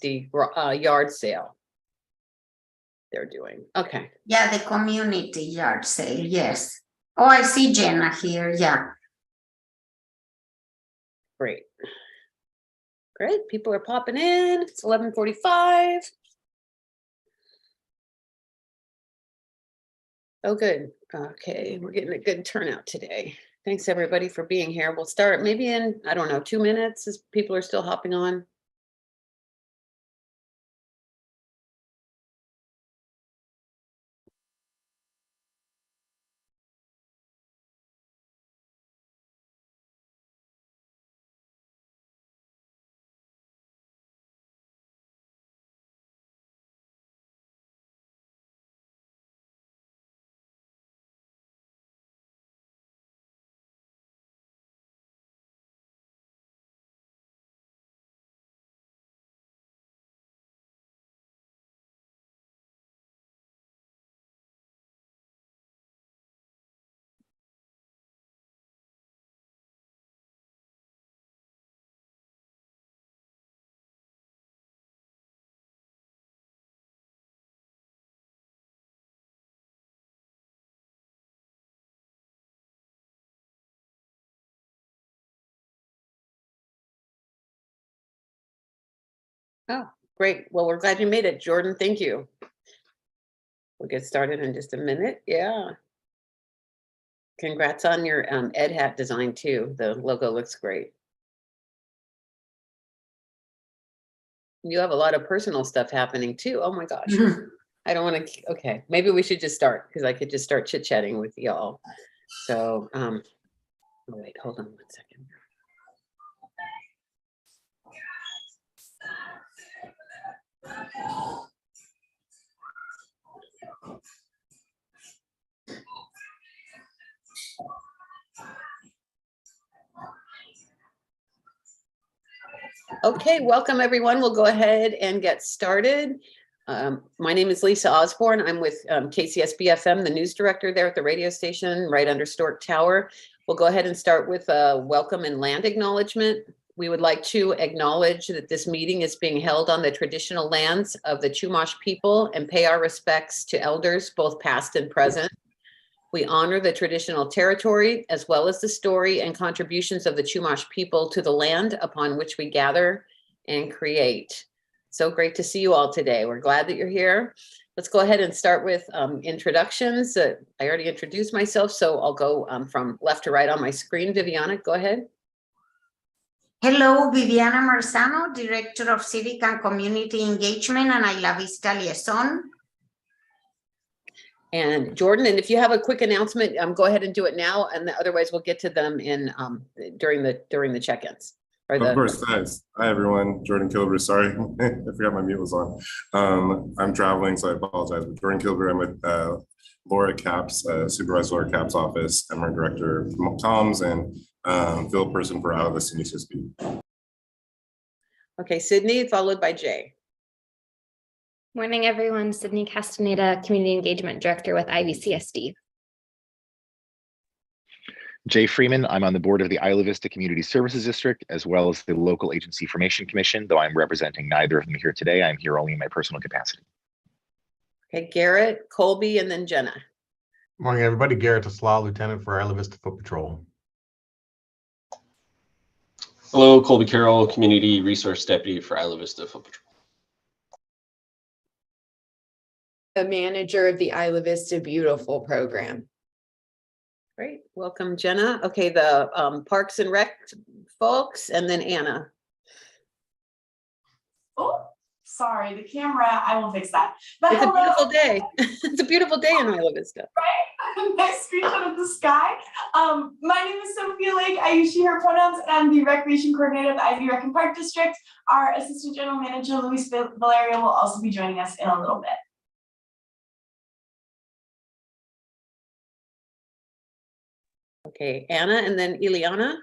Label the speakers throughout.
Speaker 1: the yard sale they're doing. Okay.
Speaker 2: Yeah, the community yard sale, yes. Oh, I see Jenna here, yeah.
Speaker 1: Great. Great, people are popping in. It's 11:45. Oh, good. Okay, we're getting a good turnout today. Thanks everybody for being here. We'll start maybe in, I don't know, 2 minutes as people are still hopping on. Oh, great. Well, we're glad you made it, Jordan. Thank you. We'll get started in just a minute. Yeah. Congrats on your Ed hat design too. The logo looks great. You have a lot of personal stuff happening too. Oh my gosh. I don't want to, okay. Maybe we should just start because I could just start chit-chatting with y'all. So, oh wait, hold on 1 second. Okay, welcome everyone. We'll go ahead and get started. My name is Lisa Osborne. I'm with KCSB-FM, the news director there at the radio station right under Stork Tower. We'll go ahead and start with a welcome and land acknowledgement. We would like to acknowledge that this meeting is being held on the traditional lands of the Chumash people and pay our respects to elders, both past and present. We honor the traditional territory as well as the story and contributions of the Chumash people to the land upon which we gather and create. So great to see you all today. We're glad that you're here. Let's go ahead and start with introductions. I already introduced myself, so I'll go from left to right on my screen. Viviana, go ahead.
Speaker 2: Hello, Viviana Marzano, Director of Civic and Community Engagement and Isla Vista Liaison.
Speaker 1: And Jordan, and if you have a quick announcement, go ahead and do it now, and otherwise we'll get to them in during the check-ins.
Speaker 3: Of course, thanks. Hi everyone, Jordan Kilber. Sorry, I forgot my mute was on. I'm traveling, so I apologize. But Jordan Kilber, I'm with Laura Capps, Supervisor Laura Capps' office. I'm our director, Tom's, and field person for Out of the CSB.
Speaker 1: Okay, Sydney, followed by Jay.
Speaker 4: Morning, everyone. Sydney Castaneda, Community Engagement Director with IVCSD.
Speaker 5: Jay Freeman, I'm on the board of the Isla Vista Community Services District, as well as the Local Agency Formation Commission, though I'm representing neither of them here today. I'm here only in my personal capacity.
Speaker 1: Okay, Garrett, Colby, and then Jenna.
Speaker 6: Morning, everybody. Garrett Tesla, Lieutenant for Isla Vista Foot Patrol.
Speaker 7: Hello, Colby Carroll, Community Resource Deputy for Isla Vista Foot Patrol.
Speaker 8: The manager of the Isla Vista Beautiful program.
Speaker 1: Great, welcome Jenna. Okay, the Parks and Rec folks, and then Anna.
Speaker 9: Oh, sorry, the camera, I will fix that. But
Speaker 1: it's
Speaker 9: hello.
Speaker 1: A beautiful day. It's a beautiful day in Isla Vista.
Speaker 9: Right, nice screenshot of the sky. My name is Sophia Lake. I use she, her pronouns, and I'm the recreation coordinator of the Ivy Rec and Park District. Our Assistant General Manager, Luis Valerio, will also be joining us in a little bit.
Speaker 1: Okay, Anna, and then Ileana.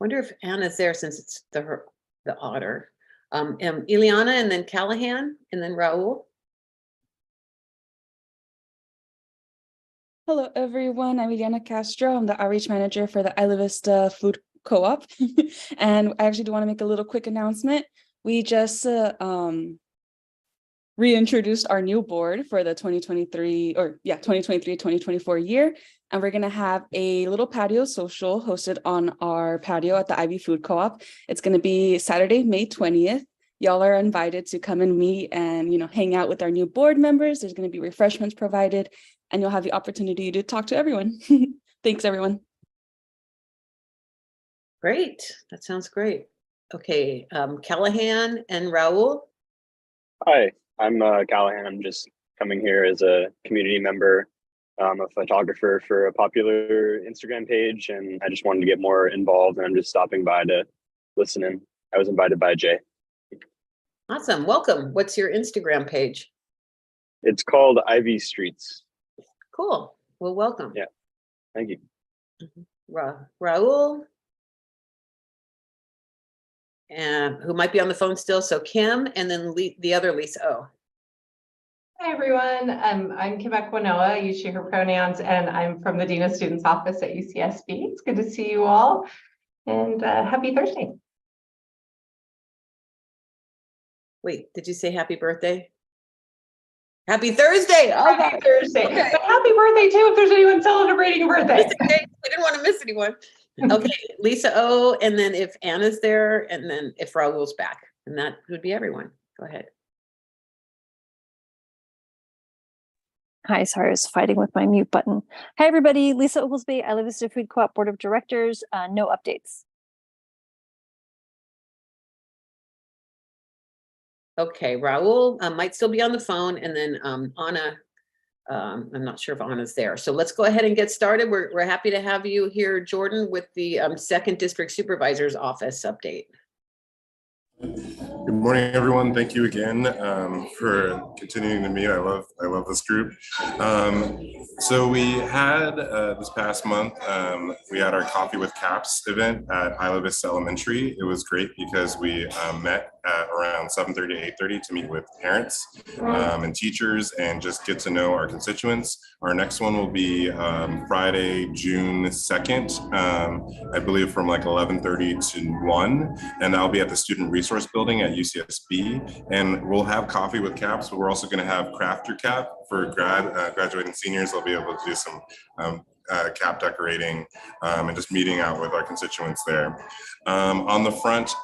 Speaker 1: Wonder if Anna's there since it's the otter. Ileana, and then Callahan, and then Raul.
Speaker 10: Hello, everyone. I'm Ileana Castro. I'm the outreach manager for the Isla Vista Co-op. And I actually do want to make a little quick announcement. We just reintroduced our new board for the 2023-2024 year. And we're going to have a little patio social hosted on our patio at the Ivy Food Co-op. It's going to be Saturday, May 20th. Y'all are invited to come and meet and, hang out with our new board members. There's going to be refreshments provided, and you'll have the opportunity to talk to everyone. Thanks, everyone.
Speaker 1: Great. That sounds great. Okay, Callahan and Raul.
Speaker 11: Hi, I'm Callahan. I'm just coming here as a community member. I'm a photographer for a popular Instagram page, and I just wanted to get more involved, and I'm just stopping by to listen in. I was invited by Jay.
Speaker 1: Awesome. Welcome. What's your Instagram page?
Speaker 11: It's called Ivy Streets.
Speaker 1: Cool. Well, welcome.
Speaker 11: Yeah. Thank you.
Speaker 1: Raul. And who might be on the phone still. So Kim, and then the other Lisa O.
Speaker 12: Hi, everyone. I'm Kim Equinoa. I use she, her pronouns, and I'm from the Dean of Students Office at UCSB. It's good to see you all, and happy Thursday.
Speaker 1: Wait, did you say happy birthday? Happy Thursday. Oh,
Speaker 12: happy Thursday. Okay. But happy birthday, too, if there's anyone celebrating a birthday.
Speaker 1: We didn't want to miss anyone. Okay, Lisa O, and then if Anna's there, and then if Raul's back, and that would be everyone. Go ahead.
Speaker 13: Hi, sorry, I was fighting with my mute button. Hi, everybody. Lisa Oglesby, Isla Vista Food Co-op Board of Directors. No updates.
Speaker 1: Okay, Raul might still be on the phone, and then Anna, I'm not sure if Anna's there. So let's go ahead and get started. We're happy to have you here, Jordan, with the 2nd District Supervisor's Office update.
Speaker 3: Good morning, everyone. Thank you again for continuing to meet. I love this group. So we had this past month, we had our Coffee with Caps event at Isla Vista Elementary. It was great because we met at around 7:30 to 8:30 to meet with parents and teachers and just get to know our constituents. Our next one will be Friday, June 2nd, I believe from like 11:30 to 1, and that'll be at the Student Resource Building at UCSB. And we'll have Coffee with Caps, but we're also going to have Craft Your Cap for graduating seniors. They'll be able to do some cap decorating and just meeting out with our constituents there. On the front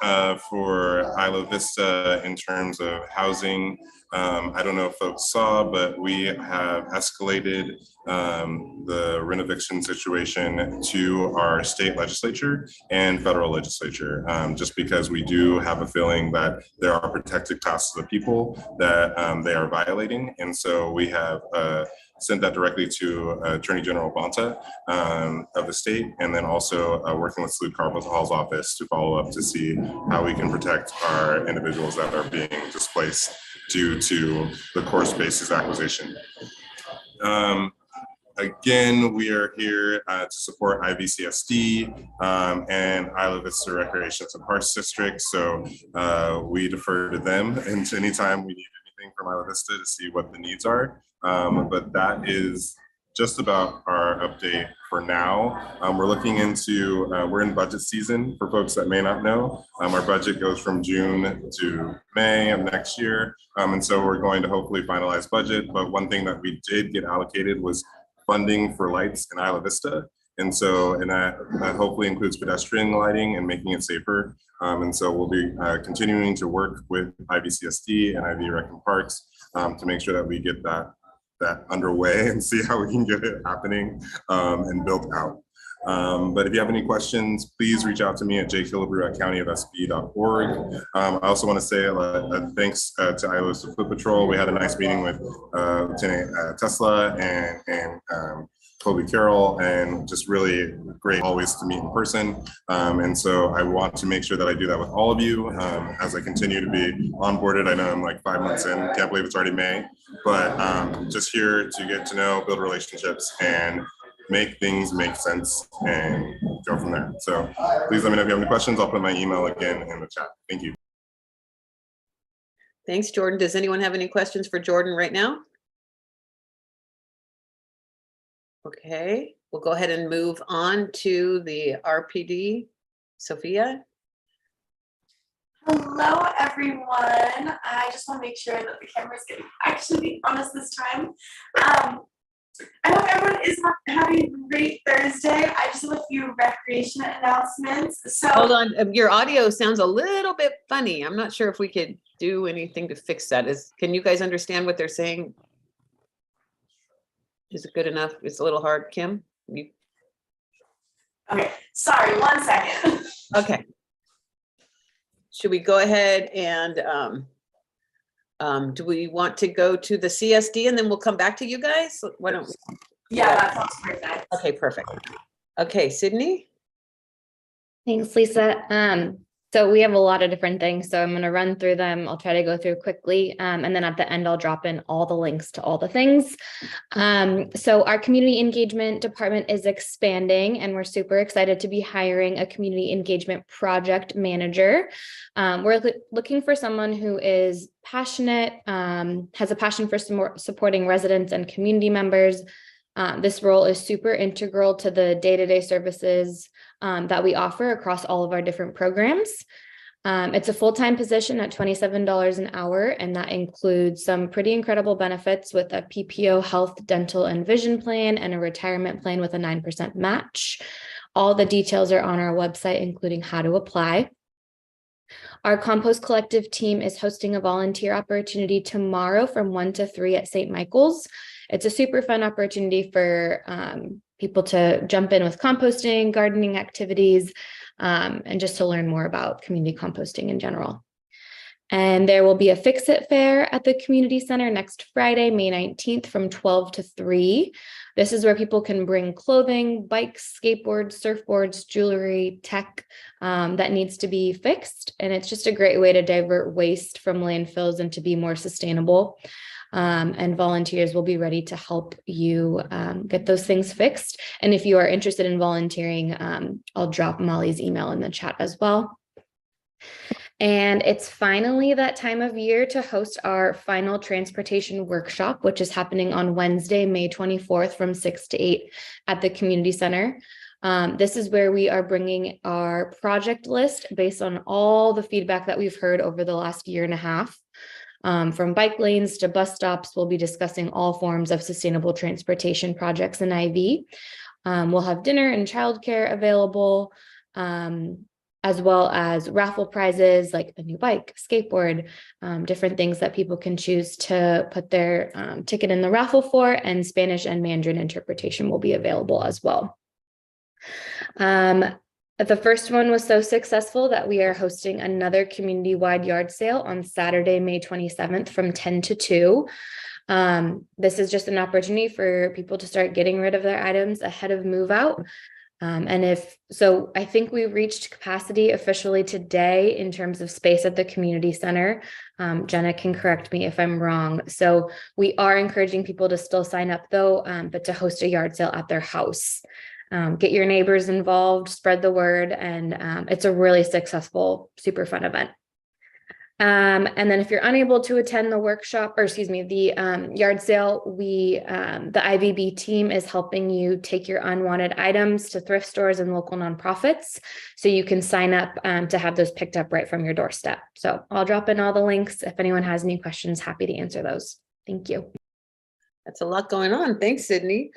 Speaker 3: for Isla Vista in terms of housing, I don't know if folks saw, but we have escalated the rent eviction situation to our state legislature and federal legislature, just because we do have a feeling that there are protected classes of people that they are violating. And so we have sent that directly to Attorney General Bonta of the state, and then also working with Salute Carvajal's office to follow up to see how we can protect our individuals that are being displaced due to the core spaces acquisition. Again, we are here to support IVCSD and Isla Vista Recreations and Parks District. So we defer to them, and anytime we need anything from Isla Vista to see what the needs are. But that is just about our update for now. We're looking into, we're in budget season for folks that may not know. Our budget goes from June to May of next year. And so we're going to hopefully finalize budget. But one thing that we did get allocated was funding for lights in Isla Vista. And so, and that hopefully includes pedestrian lighting and making it safer. And so we'll be continuing to work with IVCSD and IV Rec and Parks to make sure that we get that underway and see how we can get it happening and built out. But if you have any questions, please reach out to me at jkillebrew@countyofsb.org. I also want to say thanks to Isla Vista Foot Patrol. We had a nice meeting with Lieutenant Tesla and Colby Carroll, and just really great always to meet in person. And so I want to make sure that I do that with all of you as I continue to be onboarded. I know I'm like 5 months in, can't believe it's already May, but just here to get to know, build relationships, and make things make sense and go from there. So please let me know if you have any questions. I'll put my email again in the chat. Thank you.
Speaker 1: Thanks, Jordan. Does anyone have any questions for Jordan right now? Okay, we'll go ahead and move on to the RPD Sophia?
Speaker 9: Hello, everyone. I just want to make sure that the camera's getting actually on us this time. I hope everyone is having a great Thursday. I just have a few recreation announcements. So
Speaker 1: Hold on, your audio sounds a little bit funny. I'm not sure if we could do anything to fix that. Can you guys understand what they're saying? Is it good enough? It's a little hard, Kim?
Speaker 9: Okay, sorry, 1 second.
Speaker 1: Okay. Should we go ahead and do we want to go to the CSD and then we'll come back to you guys? Why don't we?
Speaker 9: Yeah, that sounds perfect.
Speaker 1: Okay, perfect. Okay, Sydney?
Speaker 4: Thanks, Lisa. So we have a lot of different things, so I'm going to run through them. I'll try to go through quickly, and then at the end, I'll drop in all the links to all the things. So our community engagement department is expanding, and we're super excited to be hiring a community engagement project manager. We're looking for someone who is passionate, has a passion for supporting residents and community members. This role is super integral to the day-to-day services that we offer across all of our different programs. It's a full-time position at $27 an hour, and that includes some pretty incredible benefits with a PPO, health, dental, and vision plan, and a retirement plan with a 9% match. All the details are on our website, including how to apply. Our Compost Collective team is hosting a volunteer opportunity tomorrow from 1 to 3 at St. Michael's. It's a super fun opportunity for people to jump in with composting, gardening activities, and just to learn more about community composting in general. And there will be a Fix-It fair at the community center next Friday, May 19th from 12 to 3. This is where people can bring clothing, bikes, skateboards, surfboards, jewelry, tech that needs to be fixed. And it's just a great way to divert waste from landfills and to be more sustainable. And volunteers will be ready to help you get those things fixed. And if you are interested in volunteering, I'll drop Molly's email in the chat as well. And it's finally that time of year to host our final transportation workshop, which is happening on Wednesday, May 24th from 6 to 8 at the community center. This is where we are bringing our project list based on all the feedback that we've heard over the last year and a half. From bike lanes to bus stops, we'll be discussing all forms of sustainable transportation projects in IV. We'll have dinner and childcare available, as well as raffle prizes like a new bike, skateboard, different things that people can choose to put their ticket in the raffle for, and Spanish and Mandarin interpretation will be available as well. The first one was so successful that we are hosting another community-wide yard sale on Saturday, May 27th from 10 to 2. This is just an opportunity for people to start getting rid of their items ahead of move out. I think we reached capacity officially today in terms of space at the community center. Jenna can correct me if I'm wrong. So we are encouraging people to still sign up though, but to host a yard sale at their house. Get your neighbors involved, spread the word, and it's a really successful, super fun event. And then if you're unable to attend the workshop, or excuse me, the yard sale, the IVB team is helping you take your unwanted items to thrift stores and local nonprofits. So you can sign up to have those picked up right from your doorstep. So I'll drop in all the links. If anyone has any questions, happy to answer those. Thank you.
Speaker 1: That's a lot going on. Thanks, Sydney.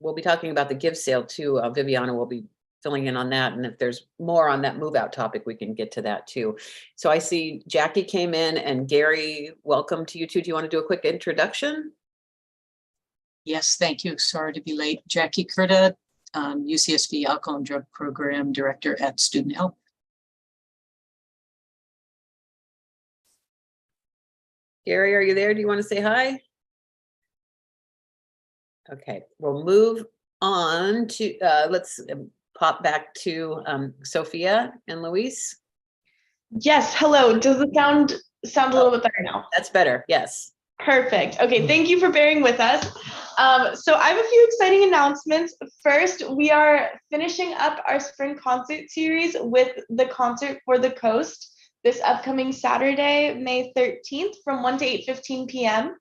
Speaker 1: We'll be talking about the give sale too. Viviana will be filling in on that. And if there's more on that move out topic, we can get to that too. So I see Jackie came in, and Gary, welcome to you too. Do you want to do a quick introduction?
Speaker 14: Yes, thank you. Sorry to be late. Jackie Curta, UCSB Alcohol and Drug Program Director at Student Health.
Speaker 1: Gary, are you there? Do you want to say hi? Okay, we'll move on to, let's pop back to Sophia and Luis.
Speaker 9: Yes, hello. Does it sound a little bit better now?
Speaker 1: That's better, yes.
Speaker 9: Perfect. Okay, thank you for bearing with us. So I have a few exciting announcements. First, we are finishing up our spring concert series with the Concert for the Coast this upcoming Saturday, May 13th from 1 to 8:15 p.m.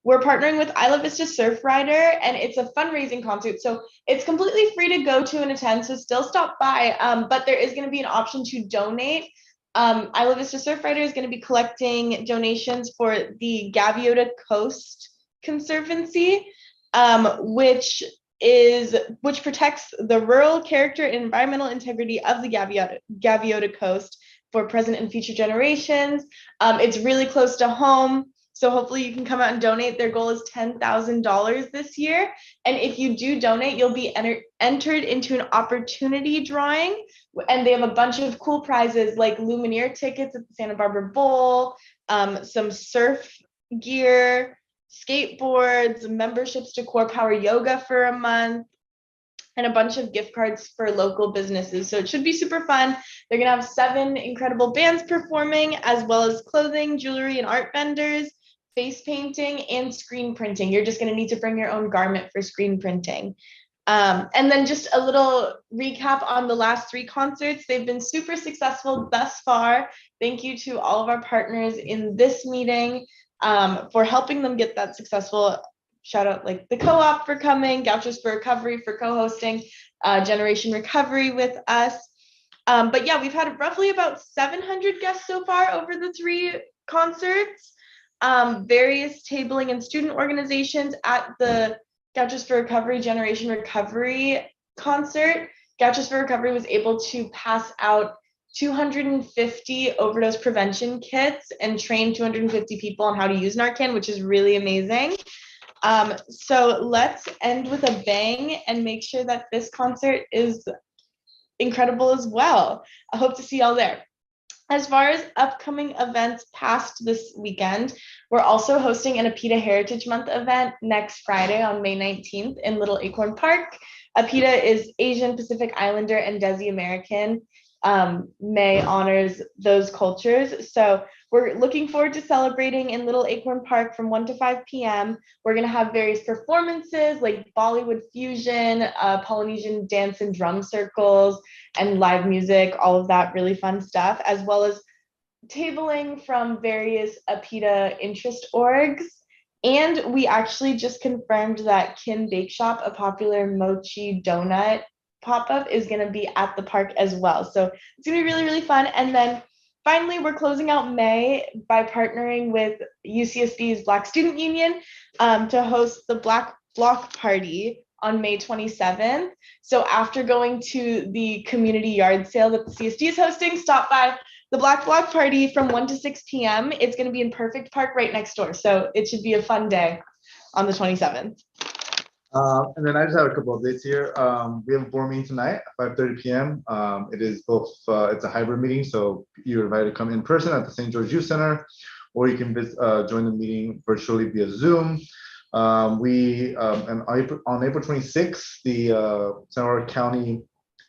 Speaker 9: we're partnering with Isla Vista Surf Rider, and it's a fundraising concert. So it's completely free to go to and attend. So still stop by, but there is going to be an option to donate. Isla Vista Surf Rider is going to be collecting donations for the Gaviota Coast Conservancy, which protects the rural character and environmental integrity of the Gaviota Coast for present and future generations. It's really close to home, so hopefully you can come out and donate. Their goal is $10,000 this year, and if you do donate, you'll be entered into an opportunity drawing, and they have a bunch of cool prizes like Lumineer tickets at the Santa Barbara Bowl, some surf gear, skateboards, memberships to Core Power Yoga for a month, and a bunch of gift cards for local businesses. So it should be super fun. They're gonna have 7 incredible bands performing, as well as clothing, jewelry, and art vendors, face painting, and screen printing. You're just gonna need to bring your own garment for screen printing. And then just a little recap on the last 3 concerts. They've been super successful thus far. Thank you to all of our partners in this meeting for helping them get that successful. Shout out like the co-op for coming, Gauchos for Recovery for co-hosting, Generation Recovery with us. But yeah, we've had roughly about 700 guests so far over the 3 concerts. Various tabling and student organizations at the Gauchos for Recovery, Generation Recovery concert. Gauchos for Recovery was able to pass out 250 overdose prevention kits and train 250 people on how to use Narcan, which is really amazing. So let's end with a bang and make sure that this concert is incredible as well. I hope to see y'all there. As far as upcoming events past this weekend, we're also hosting an APITA Heritage Month event next Friday on May 19th in Little Acorn Park. APITA is Asian, Pacific Islander, and Desi American. May honors those cultures. So we're looking forward to celebrating in Little Acorn Park from 1 to 5 p.m. We're going to have various performances like Bollywood fusion, Polynesian dance and drum circles, and live music, all of that really fun stuff, as well as tabling from various APITA interest orgs. And we actually just confirmed that Kin Bake Shop, a popular mochi donut pop-up, is going to be at the park as well. So it's going to be really, really fun. And then finally, we're closing out May by partnering with UCSB's Black Student Union to host the Black Block Party on May 27th. So after going to the community yard sale that the CSD is hosting, stop by the Black Block Party from 1 to 6 p.m. It's going to be in Perfect Park right next door. So it should be a fun day on the 27th.
Speaker 15: And then I just have a couple of updates here. We have a board meeting tonight at 5:30 p.m. It is both, it's a hybrid meeting, so you're invited to come in person at the St. George Youth Center, or you can join the meeting virtually via Zoom. And on April 26th, the Santa Barbara County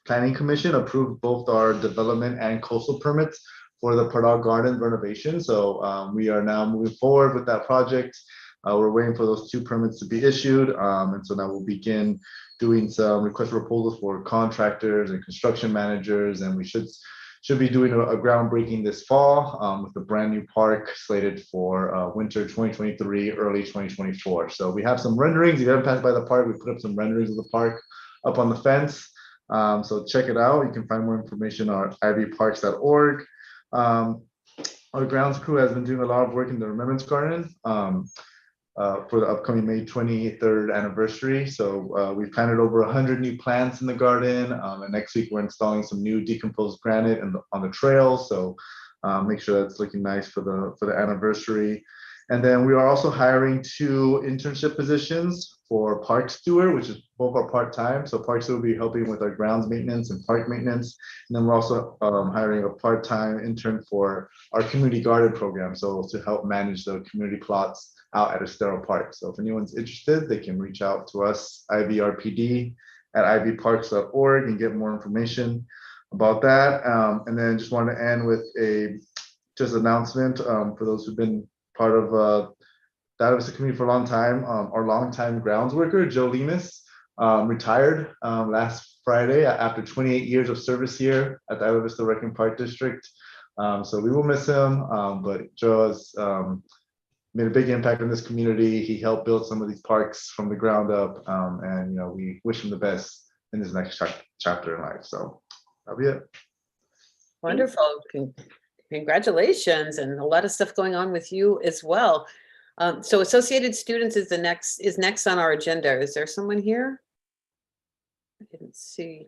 Speaker 15: Planning Commission approved both our development and coastal permits for the Pardal Garden renovation. So we are now moving forward with that project. We're waiting for those 2 permits to be issued. And so now we'll begin doing some request proposals for contractors and construction managers. And we should be doing a groundbreaking this fall with a brand new park slated for winter 2023, early 2024. So we have some renderings. If you haven't passed by the park, we put up some renderings of the park up on the fence. So check it out. You can find more information on ivparks.org. Our grounds crew has been doing a lot of work in the Remembrance Garden for the upcoming May 23rd anniversary. So we've planted over 100 new plants in the garden. And next week we're installing some new decomposed granite on the trail. So make sure that's looking nice for the anniversary. And then we are also hiring 2 internship positions for park steward, which is both are part-time. So park steward will be helping with our grounds maintenance and park maintenance. And then we're also hiring a part-time intern for our community garden program. So to help manage the community plots out at Estero Park. So if anyone's interested, they can reach out to us, ivrpd@ivparks.org, and get more information about that. And then just want to end with just announcement for those who've been part of the Isla Vista community for a long time. Our longtime grounds worker, Joe Lemus, retired last Friday after 28 years of service here at the Isla Vista Wrecking Park District. So we will miss him, but Joe has made a big impact in this community. He helped build some of these parks from the ground up. And we wish him the best in his next chapter in life. So that'll be it.
Speaker 1: Wonderful. Congratulations, and a lot of stuff going on with you as well. So Associated Students is next on our agenda. Is there someone here? I didn't see.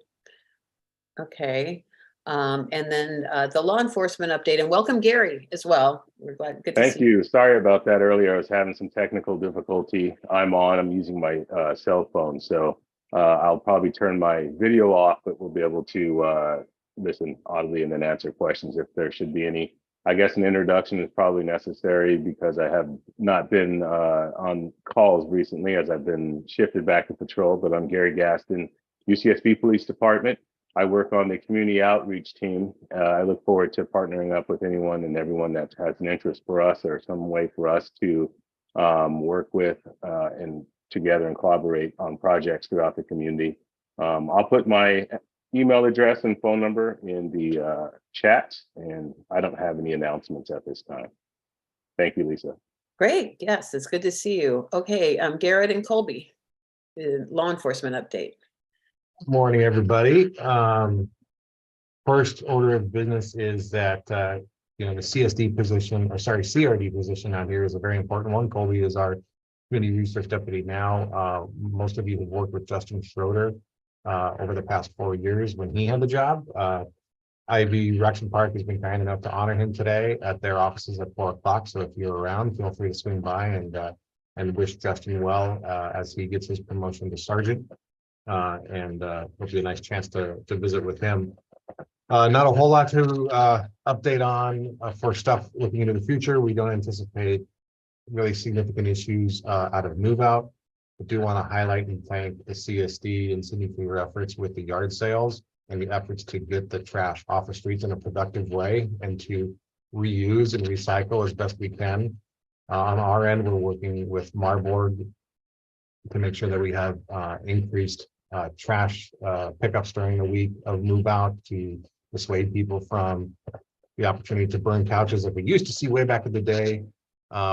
Speaker 1: Okay. And then the law enforcement update, and welcome Gary as well. We're glad. Good to
Speaker 16: Thank
Speaker 1: see
Speaker 16: you. Sorry about that earlier. I was having some technical difficulty. I'm using my cell phone, so I'll probably turn my video off, but we'll be able to listen audibly and then answer questions if there should be any. I guess an introduction is probably necessary because I have not been on calls recently as I've been shifted back to patrol, but I'm Gary Gaston, UCSB Police Department. I work on the community outreach team. I look forward to partnering up with anyone and everyone that has an interest for us or some way for us to work with and together and collaborate on projects throughout the community. I'll put my email address and phone number in the chat, and I don't have any announcements at this time. Thank you, Lisa.
Speaker 1: Great. Yes, it's good to see you. Okay, Garrett and Colby, the law enforcement update.
Speaker 6: Good morning, everybody. First order of business is that the CRD position out here is a very important one. Colby is our community research deputy now. Most of you have worked with Justin Schroeder over the past 4 years when he had the job. Ivy Rexon Park has been kind enough to honor him today at their offices at 4 o'clock. So if you're around, feel free to swing by and wish Justin well as he gets his promotion to sergeant. It'll be a nice chance to visit with him. Not a whole lot to update on for stuff looking into the future. We don't anticipate really significant issues out of move out. I do want to highlight and thank the CSD and Sydney for your efforts with the yard sales and the efforts to get the trash off the streets in a productive way and to reuse and recycle as best we can. On our end, we're working with Marburg to make sure that we have increased trash pickups during the week of move out to dissuade people from the opportunity to burn couches like we used to see way back in the day.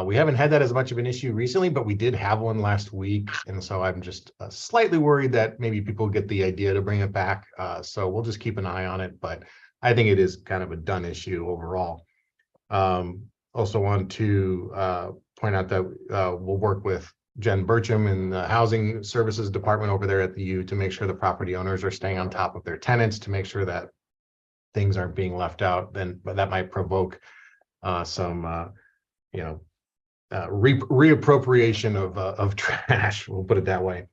Speaker 6: We haven't had that as much of an issue recently, but we did have one last week. And so I'm just slightly worried that maybe people get the idea to bring it back. So we'll just keep an eye on it, but I think it is kind of a done issue overall. Also want to point out that we'll work with Jen Burcham in the Housing Services Department over there at the U to make sure the property owners are staying on top of their tenants, to make sure that things aren't being left out. But that might provoke some reappropriation of trash. We'll put it that way.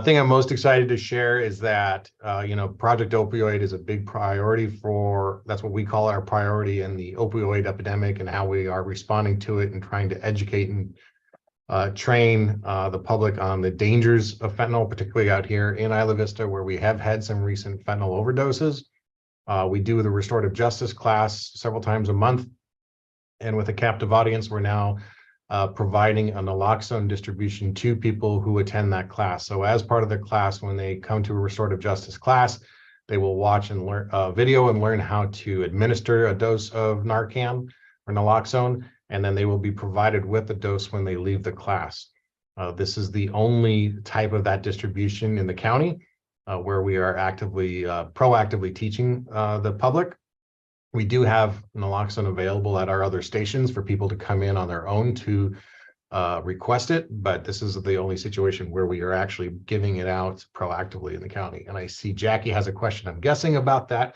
Speaker 6: Thing I'm most excited to share is that Project Opioid is a big priority that's what we call our priority in the opioid epidemic, and how we are responding to it and trying to educate and train the public on the dangers of fentanyl, particularly out here in Isla Vista, where we have had some recent fentanyl overdoses. We do the restorative justice class several times a month, and with a captive audience, we're now providing a naloxone distribution to people who attend that class. So as part of the class, when they come to a restorative justice class, they will watch and learn a video and learn how to administer a dose of Narcan or naloxone, and then they will be provided with a dose when they leave the class. This is the only type of that distribution in the county where we are proactively teaching the public. We do have naloxone available at our other stations for people to come in on their own to request it, but this is the only situation where we are actually giving it out proactively in the county. And I see Jackie has a question, I'm guessing, about that.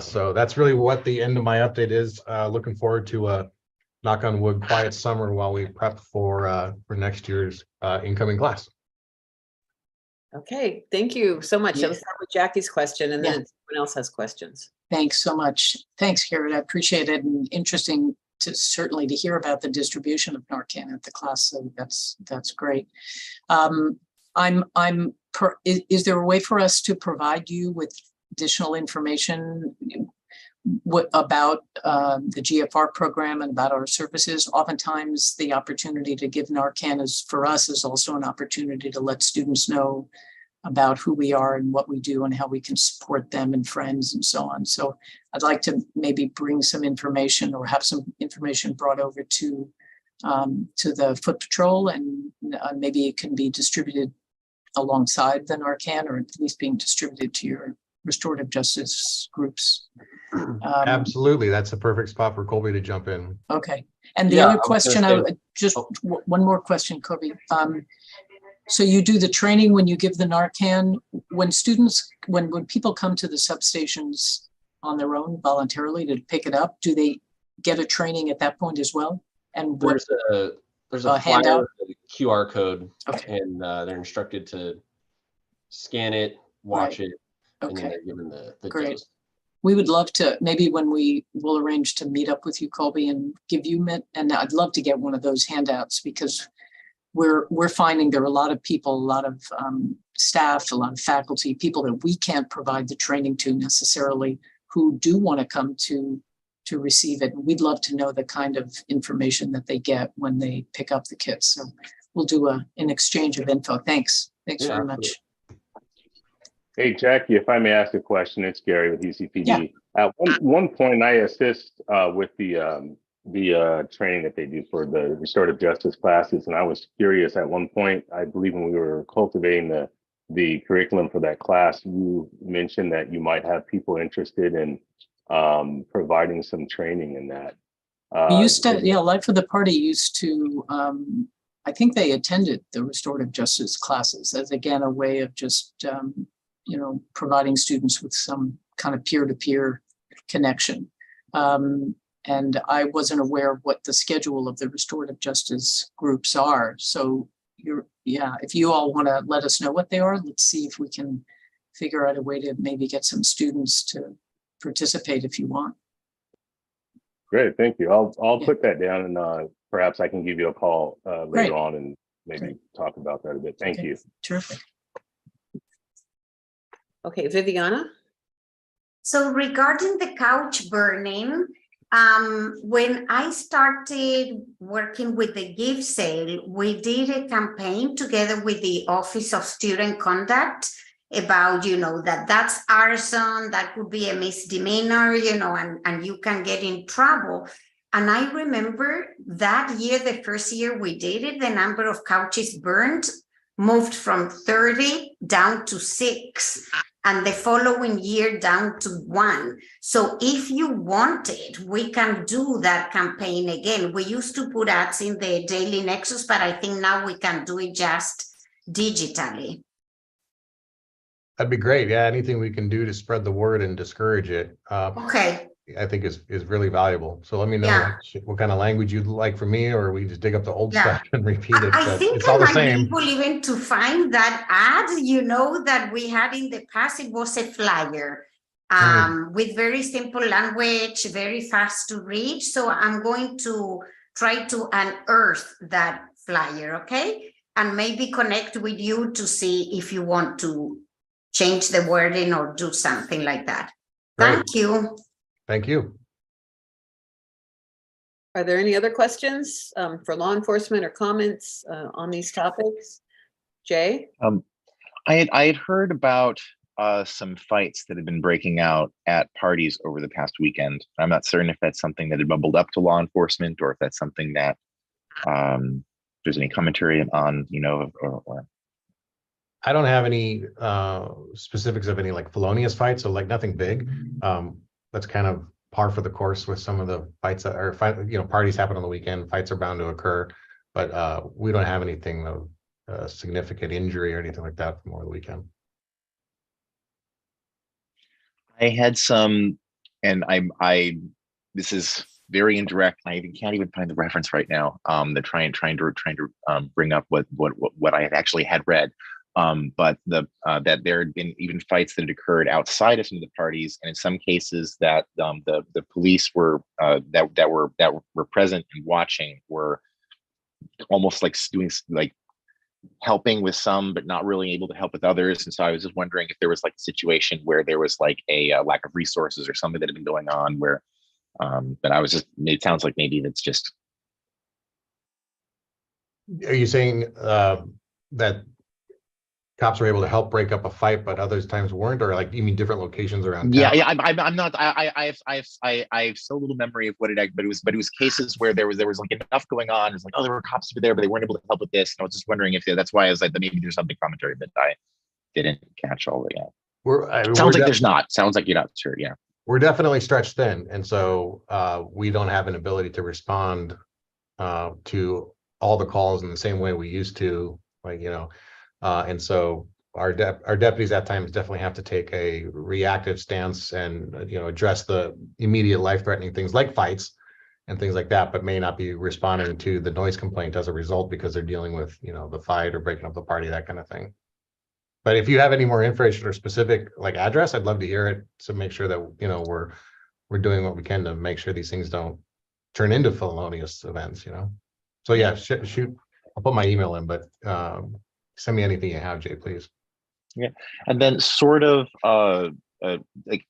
Speaker 6: So that's really what the end of my update is. Looking forward to a knock on wood quiet summer while we prep for next year's incoming class.
Speaker 1: Okay, thank you so much. Let's start with Jackie's question, and then someone else has questions.
Speaker 14: Thanks so much. Thanks, Garrett. I appreciate it, and interesting certainly to hear about the distribution of Narcan at the class. So that's great. Is there a way for us to provide you with additional information about the GFR program and about our services? Oftentimes, the opportunity to give Narcan for us is also an opportunity to let students know about who we are and what we do and how we can support them and friends and so on. So I'd like to maybe bring some information or have some information brought over to to the Foot Patrol, and maybe it can be distributed alongside the Narcan, or at least being distributed to your restorative justice groups.
Speaker 6: Absolutely, that's a perfect spot for Colby to jump in.
Speaker 14: Okay, and the
Speaker 7: Yeah,
Speaker 14: other
Speaker 7: I was
Speaker 14: question,
Speaker 7: gonna say-
Speaker 14: one more question, Kobe. So you do the training when you give the Narcan, when students, when people come to the substations on their own voluntarily to pick it up, do they get a training at that point as well? And what,
Speaker 7: there's a
Speaker 14: handout?
Speaker 7: flyer with a QR code,
Speaker 14: Okay.
Speaker 7: and they're instructed to scan it, watch
Speaker 14: Right.
Speaker 7: it, and then
Speaker 14: Okay.
Speaker 7: they're given the
Speaker 14: Great.
Speaker 7: dose.
Speaker 14: We would love to, maybe when we will arrange to meet up with you, Colby, and give you, and I'd love to get one of those handouts, because we're finding there are a lot of people, a lot of staff, a lot of faculty, people that we can't provide the training to necessarily, who do want to come to receive it. We'd love to know the kind of information that they get when they pick up the kits. So we'll do an exchange of info. Thanks. Thanks very much.
Speaker 16: Hey, Jackie, if I may ask a question, it's Gary with UCPD.
Speaker 14: Yeah.
Speaker 16: At one point, I assist with the training that they do for the restorative justice classes, and I was curious. At one point, I believe when we were cultivating the curriculum for that class, you mentioned that you might have people interested in providing some training in that.
Speaker 14: We used to, Life of the Party used to, I think they attended the restorative justice classes as, again, a way of just, providing students with some kind of peer-to-peer connection. And I wasn't aware of what the schedule of the restorative justice groups are. So if you all want to let us know what they are, let's see if we can figure out a way to maybe get some students to participate if you want.
Speaker 16: Great, thank you. I'll put that down, and perhaps I can give you a call later on and maybe talk about that a bit. Thank you.
Speaker 14: Terrific.
Speaker 1: Okay, Viviana.
Speaker 2: So regarding the couch burning, when I started working with the gift sale, we did a campaign together with the Office of Student Conduct about, that's arson, that could be a misdemeanor, and you can get in trouble. And I remember that year, the first year we did it, the number of couches burned moved from 30 down to 6. And the following year down to 1. So if you want it, we can do that campaign again. We used to put ads in the Daily Nexus, but I think now we can do it just digitally.
Speaker 6: That'd be great. Yeah, anything we can do to spread the word and discourage it.
Speaker 2: Okay.
Speaker 6: I think is really valuable. So let me know what kind of language you'd like from me, or we just dig up the old stuff and repeat it.
Speaker 2: I think
Speaker 6: it's all the same.
Speaker 2: People even to find that ad, that we had in the past, it was a flyer with very simple language, very fast to read. So I'm going to try to unearth that flyer, okay? And maybe connect with you to see if you want to change the wording or do something like that.
Speaker 6: Great.
Speaker 2: Thank you.
Speaker 6: Thank you.
Speaker 1: Are there any other questions for law enforcement or comments on these topics? Jay?
Speaker 5: I had heard about some fights that had been breaking out at parties over the past weekend. I'm not certain if that's something that had bubbled up to law enforcement, or if that's something that there's any commentary on, or
Speaker 6: I don't have any specifics of any felonious fights, so nothing big. That's kind of par for the course with some of the fights that are parties happen on the weekend. Fights are bound to occur, but we don't have anything of significant injury or anything like that from over the weekend.
Speaker 5: I had some, and this is very indirect. I can't even find the reference right now. They're trying to bring up what I had actually had read. But that there had been even fights that had occurred outside of some of the parties, and in some cases that the police were that were present and watching were almost doing helping with some, but not really able to help with others. And so I was just wondering if there was a situation where there was a lack of resources or something that had been going on where, but I was just, it sounds like maybe that's just.
Speaker 6: Are you saying that cops were able to help break up a fight, but other times weren't, or like you mean different locations around
Speaker 5: Yeah,
Speaker 6: town?
Speaker 5: yeah. I'm not. I have so little memory of what it. But it was cases where there was like enough going on. It's like, oh, there were cops over there, but they weren't able to help with this. And I was just wondering if that's why I was like, maybe there's something commentary, but I didn't catch all of that. Sounds like there's not. Sounds like you're not sure. Yeah.
Speaker 6: We're definitely stretched thin, and so we don't have an ability to respond to all the calls in the same way we used to, like, and so our deputies at times definitely have to take a reactive stance and address the immediate life-threatening things like fights and things like that, but may not be responding to the noise complaint as a result because they're dealing with the fight or breaking up the party, that kind of thing. But if you have any more information or specific like address, I'd love to hear it to make sure that we're doing what we can to make sure these things don't turn into felonious events. So yeah, shoot. I'll put my email in, but send me anything you have, Jay, please.
Speaker 5: Yeah, and then sort of like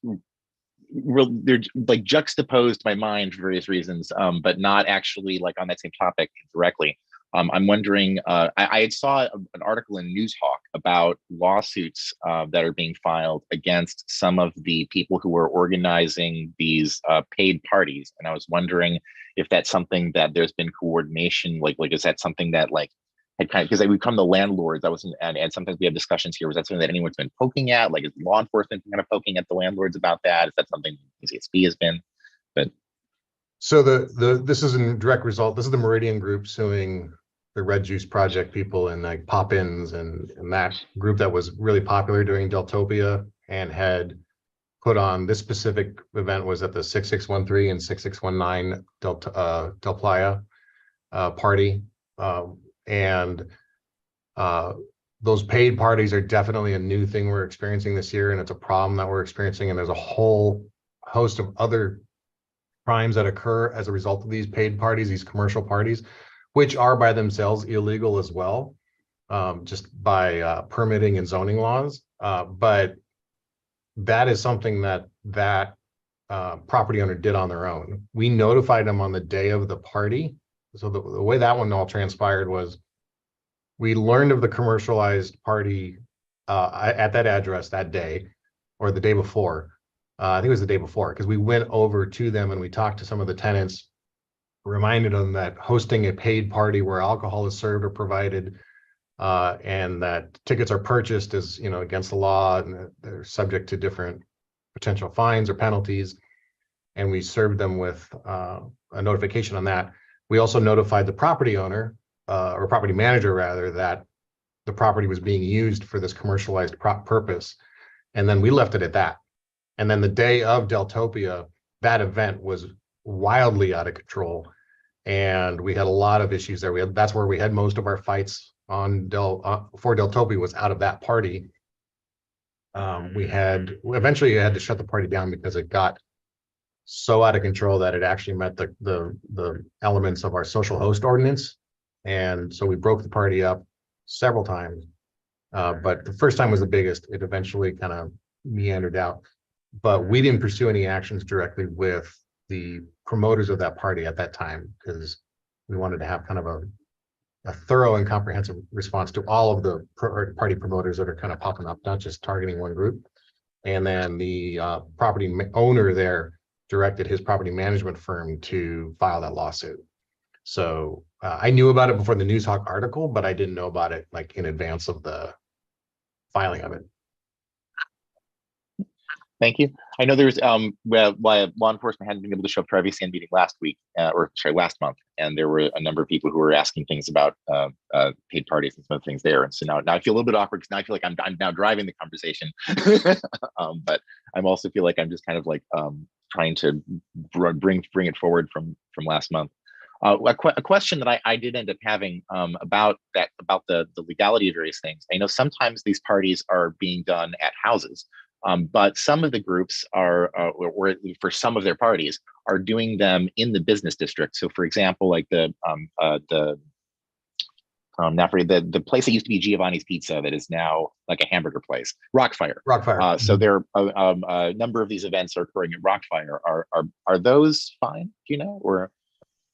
Speaker 5: they're like juxtaposed my mind for various reasons, but not actually like on that same topic directly. I'm wondering, I had saw an article in Newshawk about lawsuits that are being filed against some of the people who are organizing these paid parties. And I was wondering if that's something that there's been coordination, like is that something that like had kind of, because we come to landlords, and sometimes we have discussions here, was that something that anyone's been poking at? Like is law enforcement kind of poking at the landlords about that? Is that something CSB has been? But
Speaker 6: so this is a direct result. This is the Meridian Group suing the Red Juice Project people and like pop-ins and that group that was really popular during Deltopia and had put on this specific event was at the 6613 and 6619 Del Playa party. And those paid parties are definitely a new thing we're experiencing this year, and it's a problem that we're experiencing. And there's a whole host of other crimes that occur as a result of these paid parties, these commercial parties, which are by themselves illegal as well, just by permitting and zoning laws. But that is something that property owner did on their own. We notified them on the day of the party. So the way that one all transpired was we learned of the commercialized party at that address that day or the day before. I think it was the day before, because we went over to them and we talked to some of the tenants, reminded them that hosting a paid party where alcohol is served or provided and that tickets are purchased is against the law and they're subject to different potential fines or penalties. And we served them with a notification on that. We also notified the property owner or property manager rather that the property was being used for this commercialized purpose. And then we left it at that. And then the day of Deltopia, that event was wildly out of control. And we had a lot of issues there. That's where we had most of our fights on for Deltopia was out of that party. We eventually had to shut the party down because it got so out of control that it actually met the elements of our social host ordinance. And so we broke the party up several times. But the first time was the biggest. It eventually kind of meandered out. But we didn't pursue any actions directly with the promoters of that party at that time because we wanted to have kind of a thorough and comprehensive response to all of the party promoters that are kind of popping up, not just targeting one group. And then the property owner there directed his property management firm to file that lawsuit. So I knew about it before the Newshawk article, but I didn't know about it like in advance of the filing of it.
Speaker 5: Thank you. I know there's why law enforcement hadn't been able to show up to our Ivcn meeting last month, and there were a number of people who were asking things about paid parties and some of the things there. And so now I feel a little bit awkward because now I feel like I'm now driving the conversation, but I'm also feel like I'm just kind of like trying to bring it forward from last month. A question that I did end up having about the legality of various things. I know sometimes these parties are being done at houses. But some of the groups are, or for some of their parties, are doing them in the business district. So, for example, like the place that used to be Giovanni's Pizza that is now like a hamburger place, Rockfire.
Speaker 6: Rockfire.
Speaker 5: So there a number of these events are occurring at Rockfire. Are those fine? Do you know? Or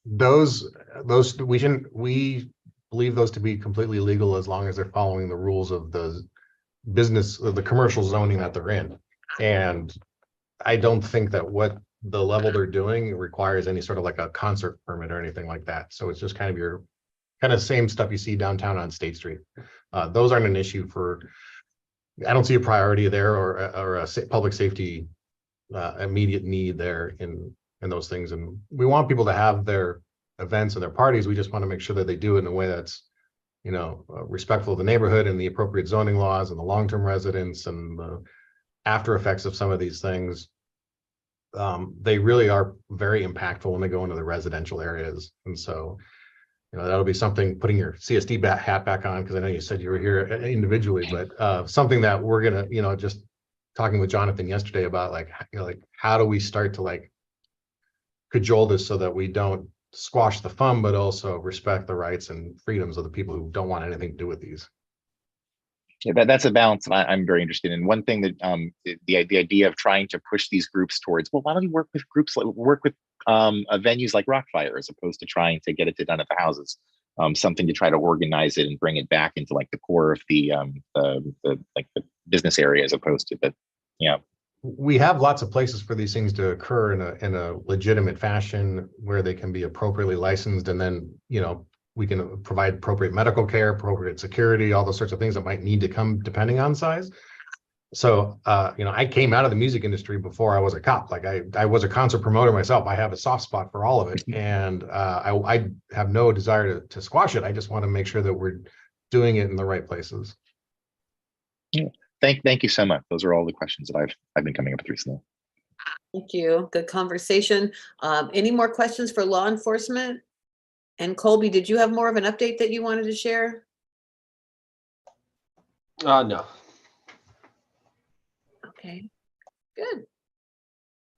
Speaker 6: those we believe those to be completely legal as long as they're following the rules of the business, the commercial zoning that they're in. And I don't think that what the level they're doing requires any sort of like a concert permit or anything like that. So it's just kind of your kind of same stuff you see downtown on State Street. Those aren't an issue for, I don't see a priority there or a public safety immediate need there in those things. And we want people to have their events and their parties. We just want to make sure that they do it in a way that's, you know, respectful of the neighborhood and the appropriate zoning laws and the long-term residents and the after effects of some of these things. They really are very impactful when they go into the residential areas. And so, you know, that'll be something, putting your CSD hat back on, because I know you said you were here individually, but something that we're gonna, you know, just talking with Jonathan yesterday about, like, you know, like how do we start to like cajole this so that we don't squash the fun, but also respect the rights and freedoms of the people who don't want anything to do with these.
Speaker 5: Yeah, that's a balance that I'm very interested in. One thing that the idea of trying to push these groups towards, well, why don't we work with groups, work with venues like Rockfire, as opposed to trying to get it done at the houses. Something to try to organize it and bring it back into like the core of the business area, as opposed to the, you know.
Speaker 6: We have lots of places for these things to occur in a legitimate fashion where they can be appropriately licensed, and then, you know, we can provide appropriate medical care, appropriate security, all those sorts of things that might need to come depending on size. So, you know, I came out of the music industry before I was a cop. Like I was a concert promoter myself. I have a soft spot for all of it. And I have no desire to squash it. I just want to make sure that we're doing it in the right places.
Speaker 5: Yeah. Thank you so much. Those are all the questions that I've been coming up with recently.
Speaker 1: Thank you. Good conversation. Any more questions for law enforcement? And Colby, did you have more of an update that you wanted to share?
Speaker 7: No.
Speaker 1: Okay, good.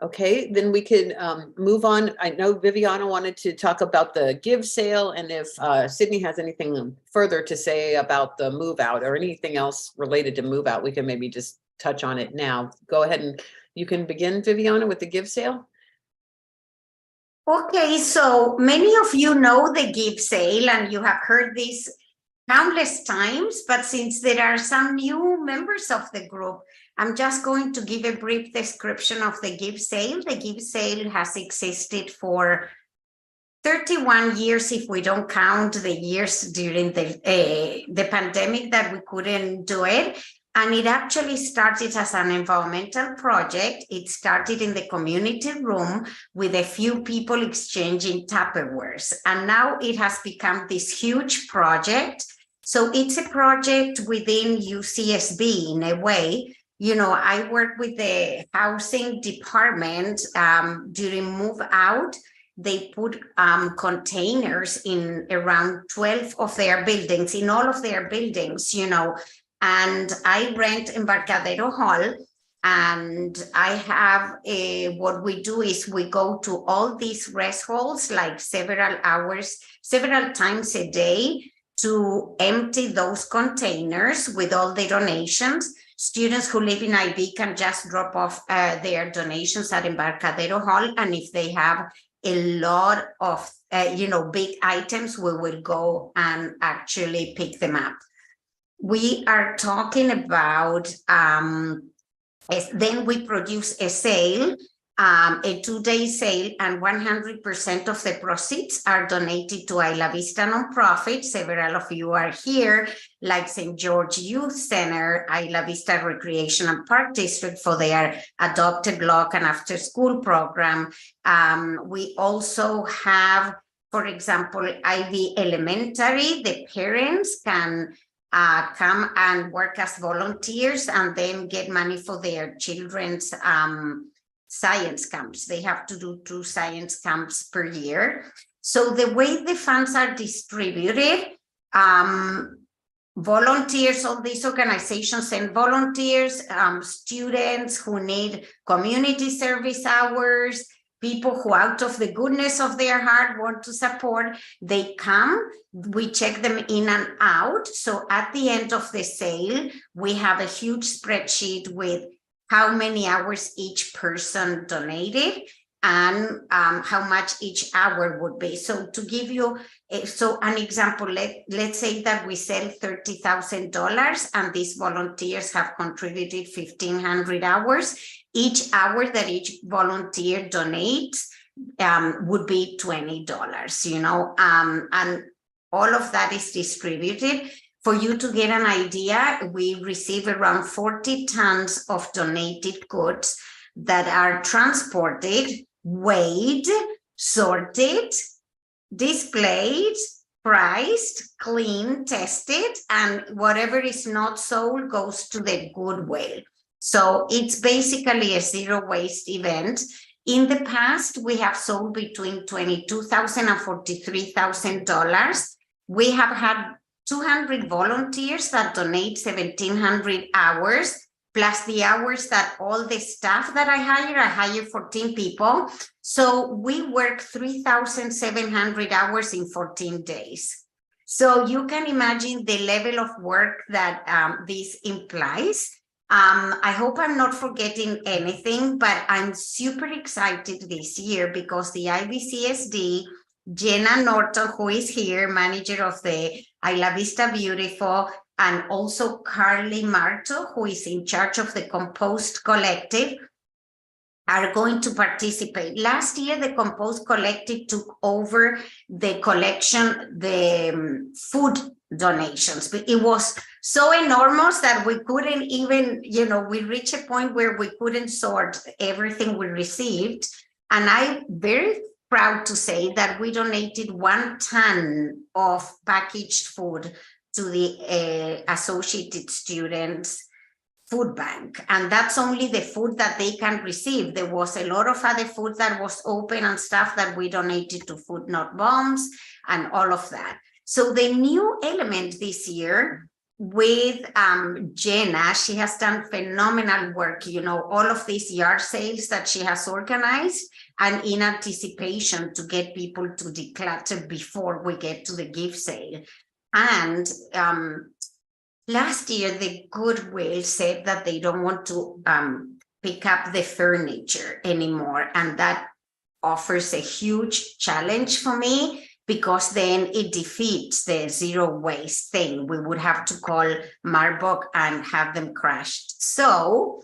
Speaker 1: Okay, then we can move on. I know Viviana wanted to talk about the give sale, and if Sydney has anything further to say about the move out or anything else related to move out, we can maybe just touch on it now. Go ahead and you can begin, Viviana, with the give sale.
Speaker 2: Okay, so many of you know the give sale, and you have heard this countless times, but since there are some new members of the group, I'm just going to give a brief description of the give sale. The give sale has existed for 31 years, if we don't count the years during the pandemic that we couldn't do it. And it actually started as an environmental project. It started in the community room with a few people exchanging Tupperwares. And now it has become this huge project. So it's a project within UCSB in a way. You know, I work with the housing department during move out. They put containers in around 12 of their buildings, in all of their buildings, you know, and I rent Embarcadero Hall, and I have what we do is we go to all these rest halls like several times a day to empty those containers with all the donations. Students who live in IB can just drop off their donations at Embarcadero Hall, and if they have a lot of big items, we will go and actually pick them up. We are talking about then we produce a sale, a 2-day sale, and 100% of the proceeds are donated to Isla Vista nonprofit. Several of you are here, like St. George Youth Center, Isla Vista Recreation and Park District for their adopted block and after school program. We also have, for example, Ivy Elementary. The parents can come and work as volunteers and then get money for their children's science camps. They have to do 2 science camps per year. So the way the funds are distributed, volunteers, all these organizations send volunteers, students who need community service hours, people who out of the goodness of their heart want to support, they come, we check them in and out. So at the end of the sale, we have a huge spreadsheet with how many hours each person donated. and how much each hour would be. So to give you an example, let's say that we sell $30,000 and these volunteers have contributed 1,500 hours. Each hour that each volunteer donates would be $20, and all of that is distributed. For you to get an idea, we receive around 40 tons of donated goods that are transported, weighed, sorted, displayed, priced, cleaned, tested, and whatever is not sold goes to the Goodwill. So it's basically a zero waste event. In the past, we have sold between $22,000 and $43,000. We have had 200 volunteers that donate 1,700 hours, plus the hours that all the staff that I hire 14 people. So we work 3,700 hours in 14 days. So you can imagine the level of work that this implies. I hope I'm not forgetting anything, but I'm super excited this year because the IVCSD, Jenna Norton, who is here, manager of the Isla Vista Beautiful, and also Carly Marto, who is in charge of the Compost Collective, are going to participate. Last year, the Compost Collective took over the collection, the food donations. But it was so enormous that we couldn't even, we reached a point where we couldn't sort everything we received. And I'm very proud to say that we donated 1 ton of packaged food to the Associated Students Food Bank. And that's only the food that they can receive. There was a lot of other food that was open and stuff that we donated to Food Not Bombs and all of that. So the new element this year with Jenna, she has done phenomenal work, all of these yard sales that she has organized and in anticipation to get people to declutter before we get to the gift sale. And last year, the Goodwill said that they don't want to pick up the furniture anymore. And that offers a huge challenge for me because then it defeats the zero waste thing. We would have to call Marbach and have them crashed. So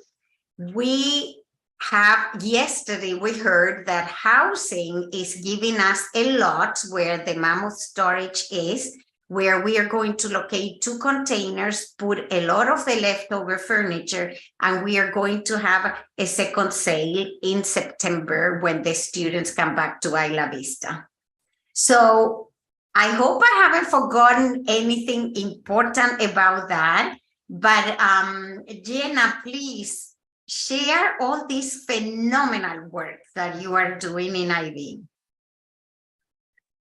Speaker 2: yesterday we heard that housing is giving us a lot where the Mammoth storage is, where we are going to locate 2 containers, put a lot of the leftover furniture, and we are going to have a second sale in September when the students come back to Isla Vista. So I hope I haven't forgotten anything important about that, but Jenna, please share all this phenomenal work that you are doing in IB.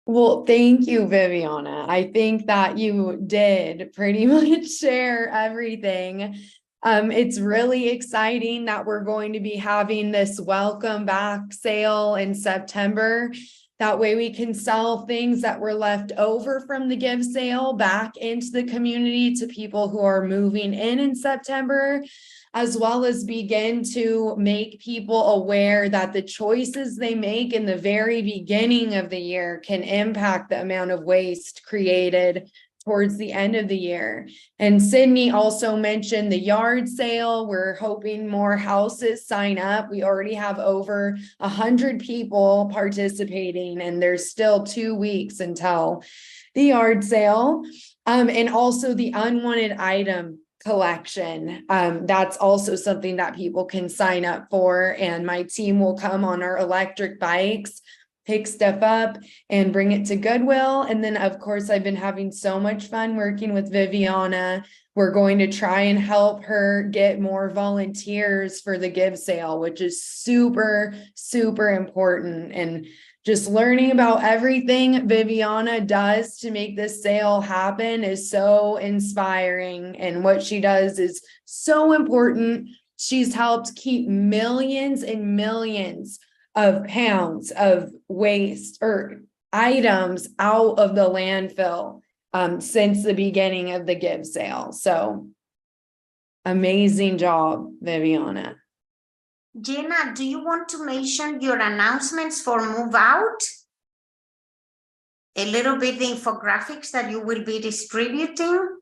Speaker 8: Well, thank you, Viviana. I think that you did pretty much share everything. It's really exciting that we're going to be having this welcome back sale in September. That way we can sell things that were left over from the give sale back into the community to people who are moving in September, as well as begin to make people aware that the choices they make in the very beginning of the year can impact the amount of waste created towards the end of the year. And Sydney also mentioned the yard sale. We're hoping more houses sign up. We already have over 100 people participating, and there's still 2 weeks until the yard sale. And also the unwanted item collection. That's also something that people can sign up for, and my team will come on our electric bikes, pick stuff up and bring it to Goodwill. And then of course, I've been having so much fun working with Viviana. We're going to try and help her get more volunteers for the give sale, which is super, super important. And just learning about everything Viviana does to make this sale happen is so inspiring. And what she does is so important. She's helped keep millions and millions of pounds of waste or items out of the landfill since the beginning of the give sale. So amazing job, Viviana.
Speaker 2: Jenna, do you want to mention your announcements for Move Out? A little bit the infographics that you will be distributing?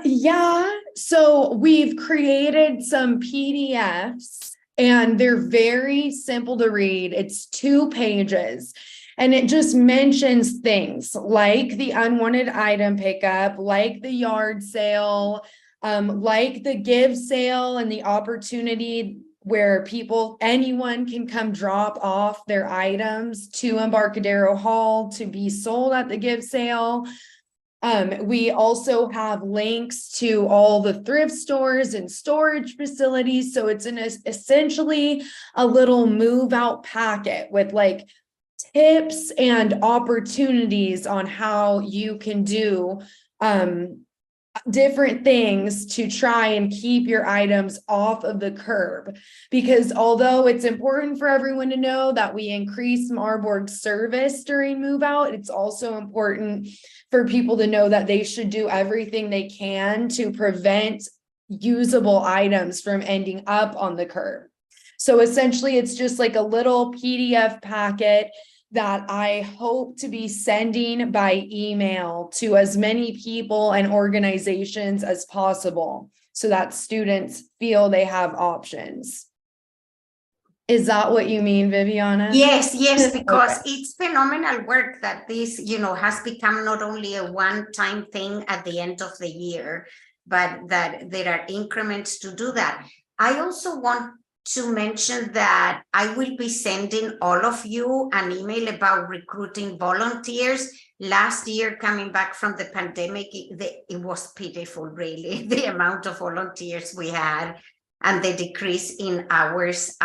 Speaker 8: Yeah, so we've created some PDFs and they're very simple to read. It's 2 pages. And it just mentions things like the unwanted item pickup, like the yard sale, like the give sale and the opportunity where anyone can come drop off their items to Embarcadero Hall to be sold at the give sale. We also have links to all the thrift stores and storage facilities. So it's essentially a little move out packet with like tips and opportunities on how you can do different things to try and keep your items off of the curb. Because although it's important for everyone to know that we increase Marburg service during move out, it's also important for people to know that they should do everything they can to prevent usable items from ending up on the curb. So essentially, it's just like a little PDF packet that I hope to be sending by email to as many people and organizations as possible so that students feel they have options. Is that what you mean, Viviana?
Speaker 2: Yes, because
Speaker 8: Okay.
Speaker 2: it's phenomenal work that this, has become not only a one-time thing at the end of the year, but that there are increments to do that. I also want to mention that I will be sending all of you an email about recruiting volunteers. Last year, coming back from the pandemic, it was pitiful, really, the amount of volunteers we had and the decrease in hours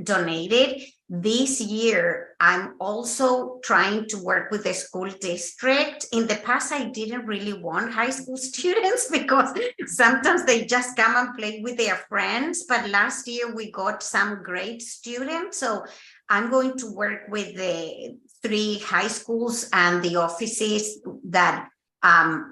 Speaker 2: donated. This year, I'm also trying to work with the school district. In the past, I didn't really want high school students because sometimes they just come and play with their friends. But last year, we got some great students. So I'm going to work with the 3 high schools and the offices that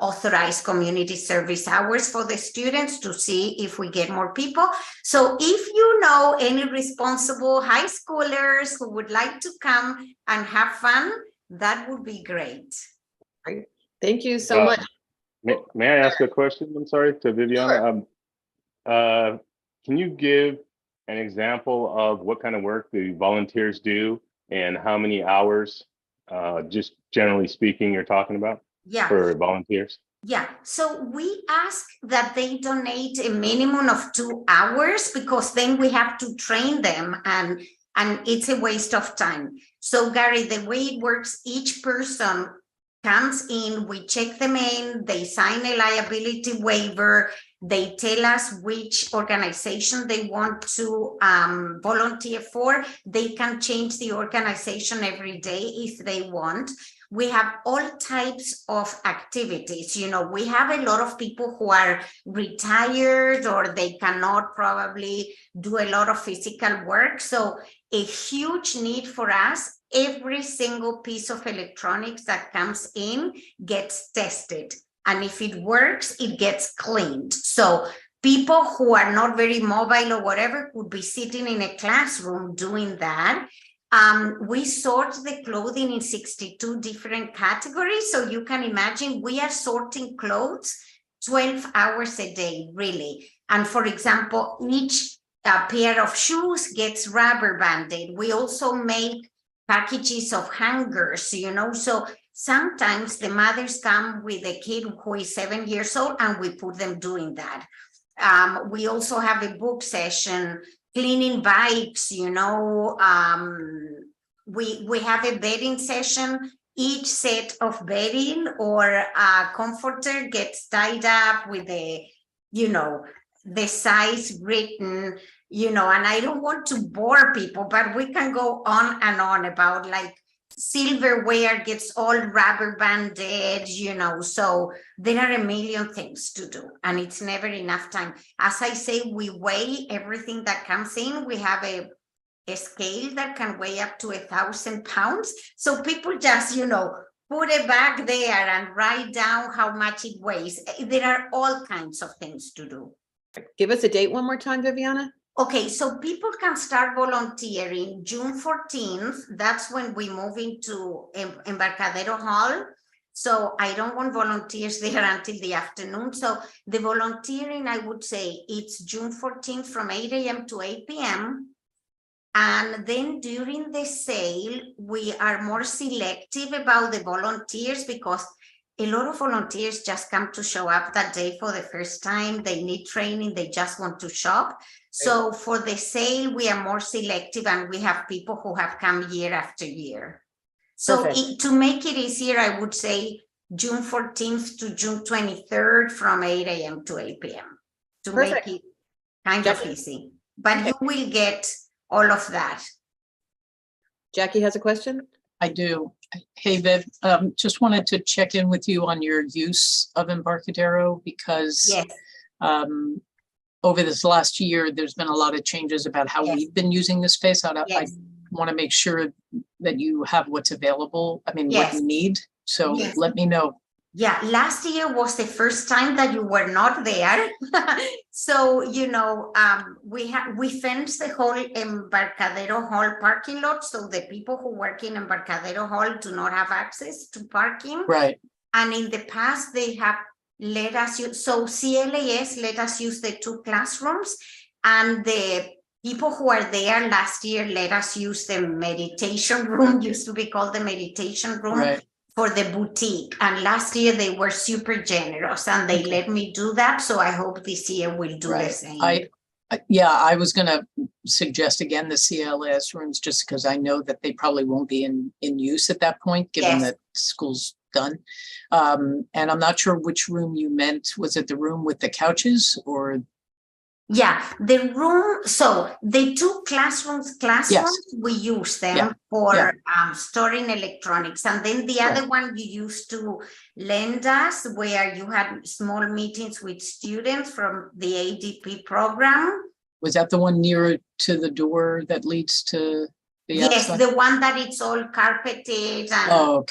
Speaker 2: authorize community service hours for the students to see if we get more people. So if you know any responsible high schoolers who would like to come and have fun, that would be great.
Speaker 1: Great. Thank you so much.
Speaker 16: May I ask a question? I'm sorry, to Viviana.
Speaker 1: Sure.
Speaker 16: Can you give an example of what kind of work the volunteers do and how many hours, just generally speaking, you're talking about?
Speaker 2: Yeah.
Speaker 16: For volunteers?
Speaker 2: Yeah, so we ask that they donate a minimum of 2 hours because then we have to train them and it's a waste of time. So Gary, the way it works, each person comes in, we check them in, they sign a liability waiver, they tell us which organization they want to volunteer for. They can change the organization every day if they want. We have all types of activities. We have a lot of people who are retired or they cannot probably do a lot of physical work. So a huge need for us, every single piece of electronics that comes in gets tested. And if it works, it gets cleaned. So people who are not very mobile or whatever could be sitting in a classroom doing that. We sort the clothing in 62 different categories. So you can imagine we are sorting clothes 12 hours a day, really. And for example, each pair of shoes gets rubber banded. We also make packages of hangers, so sometimes the mothers come with a kid who is 7 years old and we put them doing that. We also have a book session, cleaning bikes, we have a bedding session. Each set of bedding or a comforter gets tied up with the size written, and I don't want to bore people, but we can go on and on about like silverware gets all rubber banded, so there are a million things to do and it's never enough time. As I say, we weigh everything that comes in. We have a scale that can weigh up to 1,000 pounds. So people just, put it back there and write down how much it weighs. There are all kinds of things to do.
Speaker 1: Give us a date one more time, Viviana.
Speaker 2: Okay, so people can start volunteering June 14th. That's when we move into Embarcadero Hall. So I don't want volunteers there until the afternoon. So the volunteering, I would say it's June 14th from 8 a.m. to 8 p.m. And then during the sale, we are more selective about the volunteers because a lot of volunteers just come to show up that day for the first time. They need training. They just want to shop. So for the sale, we are more selective and we have people who have come year after year. So to make it easier, I would say June 14th to June 23rd from 8 a.m. to 8 p.m. to make it kind of easy. But you will get all of that.
Speaker 1: Jackie has a question?
Speaker 14: I do. Hey, Viv, just wanted to check in with you on your use of Embarcadero because over this last year, there's been a lot of changes about how we've been using the space. I want to make sure that you have what's available. I mean, what you need. So let me know.
Speaker 2: Yeah, last year was the first time that you were not there. So, you know, we fenced the whole Embarcadero Hall parking lot. So the people who work in Embarcadero Hall do not have access to parking.
Speaker 14: Right.
Speaker 2: And in the past, they have let us use, so CLAS let us use the 2 classrooms, and the people who are there last year let us use the meditation room, used to be called the meditation room, for the boutique. And last year they were super generous and they let me do that. So I hope this year we'll do the same.
Speaker 14: I was going to suggest again the CLAS rooms just because I know that they probably won't be in use at that point, given that school's done. And I'm not sure which room you meant. Was it the room with the couches or?
Speaker 2: Yeah, the room, so the 2 classrooms, we use them for storing electronics. And then the other one you used to lend us where you had small meetings with students from the ADP program.
Speaker 14: Was that the one nearer to the door that leads to the outside?
Speaker 2: The one that it's all carpeted. And,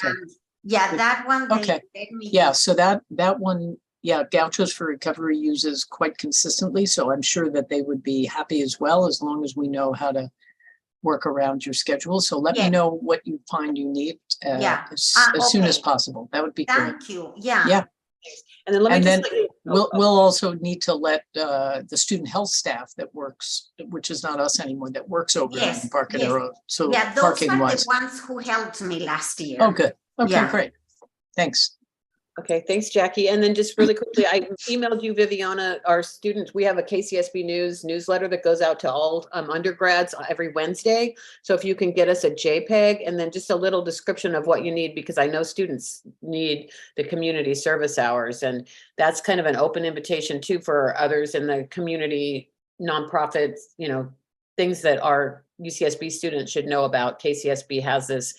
Speaker 2: that one.
Speaker 14: So that one, Gauchos for Recovery uses quite consistently. So I'm sure that they would be happy as well, as long as we know how to work around your schedule. So let me know what you find you need as soon as possible. That would be great.
Speaker 2: Thank you. Yeah.
Speaker 14: And then we'll also need to let the student health staff that works, which is not us anymore, that works over in Embarcadero. So
Speaker 2: those are the ones who helped me last year.
Speaker 14: Oh, good. Okay, great. Thanks.
Speaker 1: Okay, thanks, Jackie. And then just really quickly, I emailed you, Viviana, our students. We have a KCSB News newsletter that goes out to all undergrads every Wednesday. So if you can get us a JPEG and then just a little description of what you need, because I know students need the community service hours. And that's kind of an open invitation too for others in the community, nonprofits, you know, things that our UCSB students should know about. KCSB has this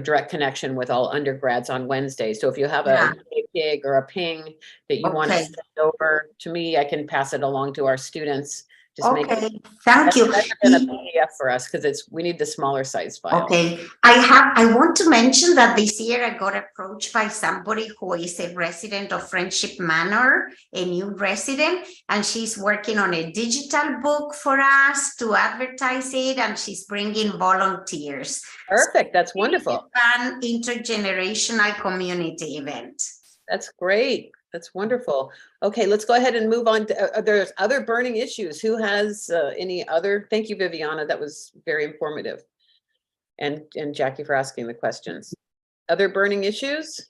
Speaker 1: direct connection with all undergrads on Wednesday. So if you have a gig or a ping that you want to send over to me, I can pass it along to our students. Just make it
Speaker 2: thank you.
Speaker 1: Better than a PDF for us because we need the smaller size file.
Speaker 2: Okay, I want to mention that this year I got approached by somebody who is a resident of Friendship Manor, a new resident, and she's working on a digital book for us to advertise it, and she's bringing volunteers.
Speaker 1: Perfect, that's wonderful.
Speaker 2: Fun intergenerational community event.
Speaker 1: That's great. That's wonderful. Okay, let's go ahead and move on to, there's other burning issues. Who has any other? Thank you, Viviana. That was very informative. And Jackie for asking the questions. Other burning issues?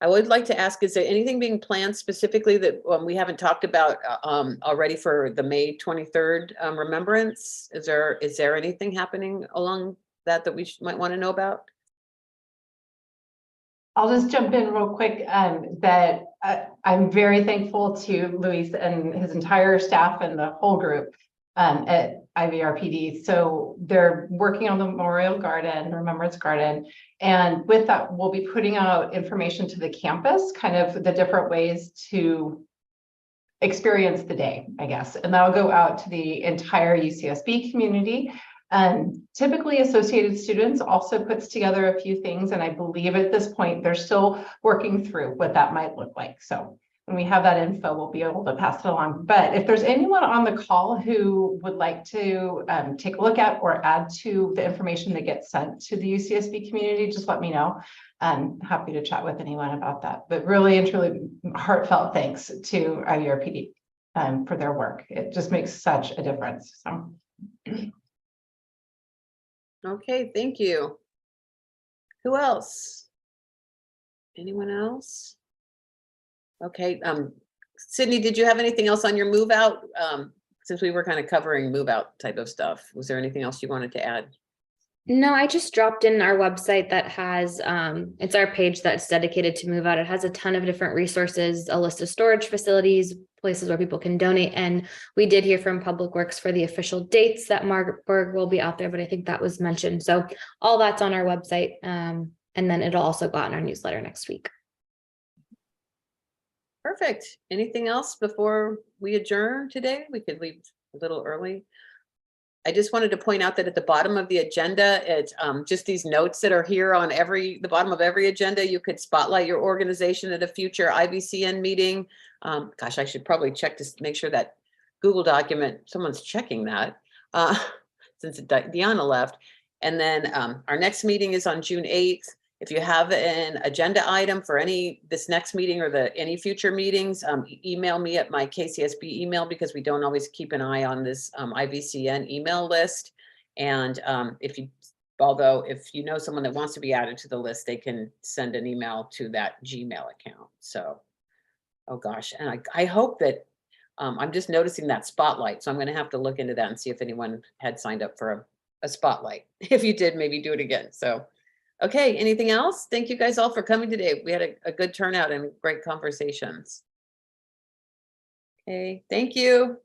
Speaker 1: I would like to ask, is there anything being planned specifically that we haven't talked about already for the May 23rd remembrance? Is there anything happening along that we might want to know about?
Speaker 12: I'll just jump in real quick that I'm very thankful to Luis and his entire staff and the whole group at IVRPD. So they're working on the Memorial Garden, Remembrance Garden. And with that, we'll be putting out information to the campus, kind of the different ways to experience the day, I guess. And that'll go out to the entire UCSB community. Typically Associated Students also puts together a few things, and I believe at this point they're still working through what that might look like. So when we have that info, we'll be able to pass it along. But if there's anyone on the call who would like to take a look at or add to the information that gets sent to the UCSB community, just let me know. I'm happy to chat with anyone about that. But really and truly heartfelt thanks to IVRPD for their work. It just makes such a difference. So.
Speaker 1: Okay, thank you. Who else? Anyone else? Okay, Sydney, did you have anything else on your move out? Since we were kind of covering move out type of stuff, was there anything else you wanted to add?
Speaker 4: No, I just dropped in our website that has, it's our page that's dedicated to move out. It has a ton of different resources, a list of storage facilities, places where people can donate. And we did hear from Public Works for the official dates that Marburg will be out there, but I think that was mentioned. So all that's on our website. And then it'll also go out in our newsletter next week.
Speaker 1: Perfect. Anything else before we adjourn today? We could leave a little early. I just wanted to point out that at the bottom of the agenda, it's just these notes that are here on the bottom of every agenda. You could spotlight your organization at a future Ivcn meeting. Gosh, I should probably check to make sure that Google document, someone's checking that since Deanna left. And then our next meeting is on June 8th. If you have an agenda item for this next meeting or any future meetings, email me at my KCSB email, because we don't always keep an eye on this Ivcn email list. And if you know someone that wants to be added to the list, they can send an email to that Gmail account. So, oh gosh, and I hope that I'm just noticing that spotlight. So I'm going to have to look into that and see if anyone had signed up for a spotlight. If you did, maybe do it again. So. Okay, anything else? Thank you guys all for coming today. We had a good turnout and great conversations. Okay, thank you.